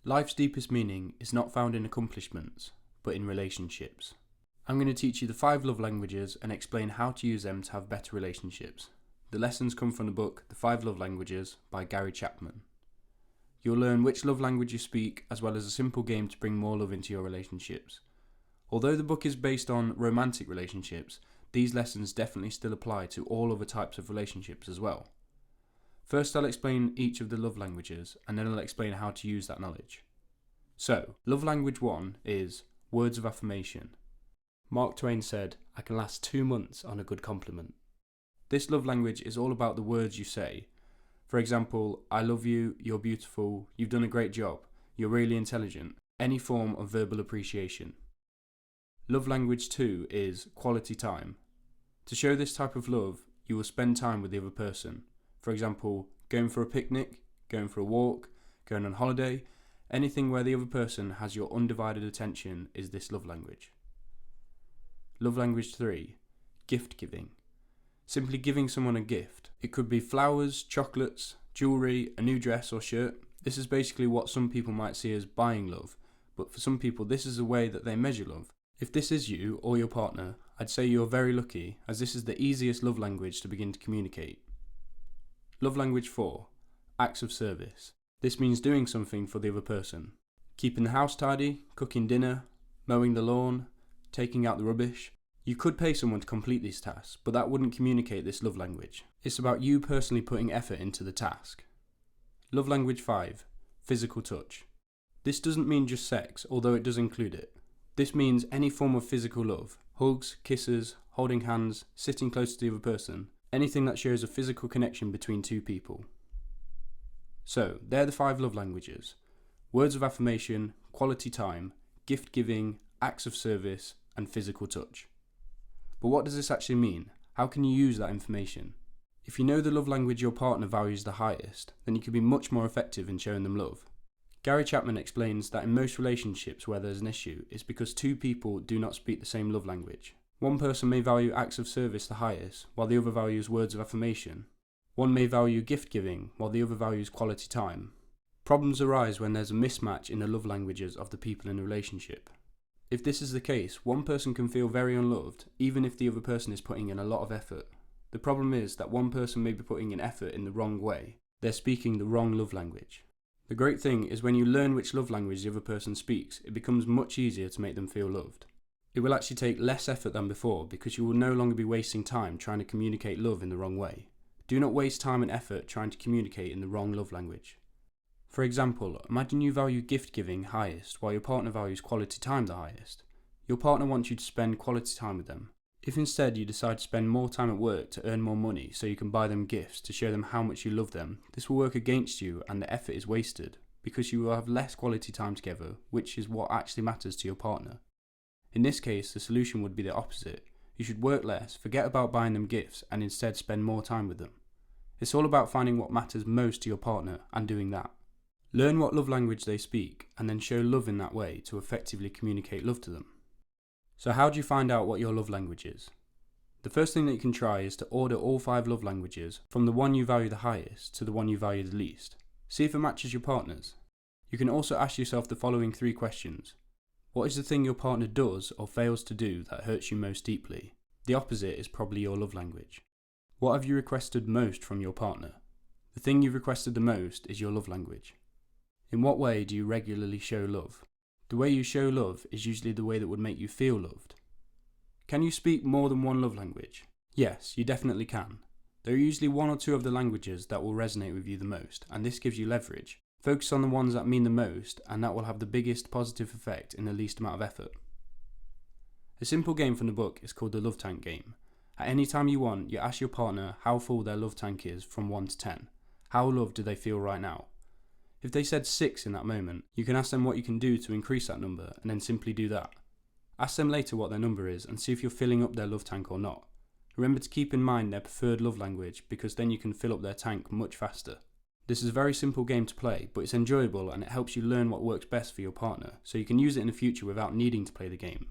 Life's deepest meaning is not found in accomplishments, but in relationships. I'm going to teach you the 5 love languages and explain how to use them to have better relationships. The lessons come from the book The 5 Love Languages by Gary Chapman. You'll learn which love language you speak, as well as a simple game to bring more love into your relationships. Although the book is based on romantic relationships, these lessons definitely still apply to all other types of relationships as well. First, I'll explain each of the love languages, and then I'll explain how to use that knowledge. So, love language 1 is words of affirmation. Mark Twain said, "I can last 2 months on a good compliment." This love language is all about the words you say. For example, "I love you," "You're beautiful," "You've done a great job," "You're really intelligent," any form of verbal appreciation. Love language 2 is quality time. To show this type of love, you will spend time with the other person. For example, going for a picnic, going for a walk, going on holiday, anything where the other person has your undivided attention is this love language. Love language 3, gift giving. Simply giving someone a gift. It could be flowers, chocolates, jewellery, a new dress or shirt. This is basically what some people might see as buying love, but for some people this is a way that they measure love. If this is you or your partner, I'd say you're very lucky, as this is the easiest love language to begin to communicate. Love language 4, acts of service. This means doing something for the other person. Keeping the house tidy, cooking dinner, mowing the lawn, taking out the rubbish. You could pay someone to complete these tasks, but that wouldn't communicate this love language. It's about you personally putting effort into the task. Love language 5, physical touch. This doesn't mean just sex, although it does include it. This means any form of physical love, hugs, kisses, holding hands, sitting close to the other person, anything that shows a physical connection between two people. So, they're the 5 love languages: words of affirmation, quality time, gift giving, acts of service, and physical touch. But what does this actually mean? How can you use that information? If you know the love language your partner values the highest, then you can be much more effective in showing them love. Gary Chapman explains that in most relationships where there's an issue, it's because 2 people do not speak the same love language. One person may value acts of service the highest, while the other values words of affirmation. One may value gift giving, while the other values quality time. Problems arise when there's a mismatch in the love languages of the people in a relationship. If this is the case, one person can feel very unloved, even if the other person is putting in a lot of effort. The problem is that one person may be putting in effort in the wrong way. They're speaking the wrong love language. The great thing is when you learn which love language the other person speaks, it becomes much easier to make them feel loved. It will actually take less effort than before because you will no longer be wasting time trying to communicate love in the wrong way. Do not waste time and effort trying to communicate in the wrong love language. For example, imagine you value gift giving highest while your partner values quality time the highest. Your partner wants you to spend quality time with them. If instead you decide to spend more time at work to earn more money so you can buy them gifts to show them how much you love them, this will work against you and the effort is wasted because you will have less quality time together, which is what actually matters to your partner. In this case, the solution would be the opposite. You should work less, forget about buying them gifts, and instead spend more time with them. It's all about finding what matters most to your partner and doing that. Learn what love language they speak, and then show love in that way to effectively communicate love to them. So how do you find out what your love language is? The first thing that you can try is to order all 5 love languages from the one you value the highest to the one you value the least. See if it matches your partner's. You can also ask yourself the following 3 questions. What is the thing your partner does or fails to do that hurts you most deeply? The opposite is probably your love language. What have you requested most from your partner? The thing you've requested the most is your love language. In what way do you regularly show love? The way you show love is usually the way that would make you feel loved. Can you speak more than one love language? Yes, you definitely can. There are usually 1 or 2 of the languages that will resonate with you the most, and this gives you leverage. Focus on the ones that mean the most, and that will have the biggest positive effect in the least amount of effort. A simple game from the book is called the love tank game. At any time you want, you ask your partner how full their love tank is from 1 to 10. How loved do they feel right now? If they said 6 in that moment, you can ask them what you can do to increase that number, and then simply do that. Ask them later what their number is and see if you're filling up their love tank or not. Remember to keep in mind their preferred love language, because then you can fill up their tank much faster. This is a very simple game to play, but it's enjoyable and it helps you learn what works best for your partner, so you can use it in the future without needing to play the game.